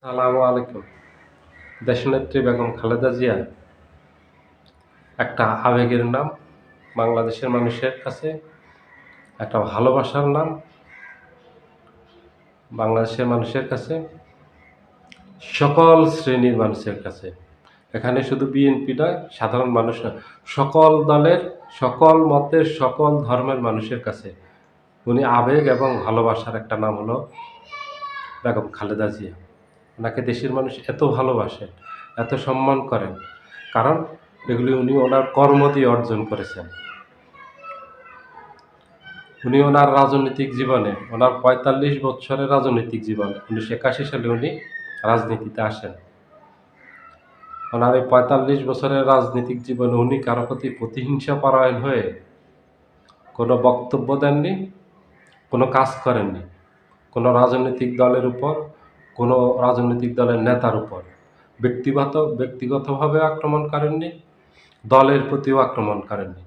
আসসালামু আলাইকুম। দেশনেত্রী বেগম খালেদা জিয়া একটা আবেগের নাম, বাংলাদেশের মানুষের কাছে একটা ভালোবাসার নাম, বাংলাদেশের মানুষের কাছে, সকল শ্রেণীর মানুষের কাছে। এখানে শুধু বিএনপি নয়, সাধারণ মানুষ নয়, সকল দলের, সকল মতের, সকল ধর্মের মানুষের কাছে উনি আবেগ এবং ভালোবাসার একটা নাম হলো বেগম খালেদা জিয়া। উনাকে দেশের মানুষ এত ভালোবাসেন, এত সম্মান করেন, কারণ এগুলি উনি ওনার কর্ম দিয়ে অর্জন করেছেন। উনি ওনার রাজনৈতিক জীবনে, ওনার ৪৫ বৎসরের রাজনৈতিক জীবন, ১৯৮১ সালে উনি রাজনীতিতে আসেন। ওনার এই ৪৫ বছরের রাজনৈতিক জীবনে উনি কারো প্রতি প্রতিহিংসা পরায়ণ হয়ে কোনো বক্তব্য দেননি, কোনো কাজ করেননি। কোনো রাজনৈতিক দলের উপর, কোনো রাজনৈতিক দলের নেতার উপর ব্যক্তিগতভাবে আক্রমণ করেননি, দলের প্রতিও আক্রমণ করেননি।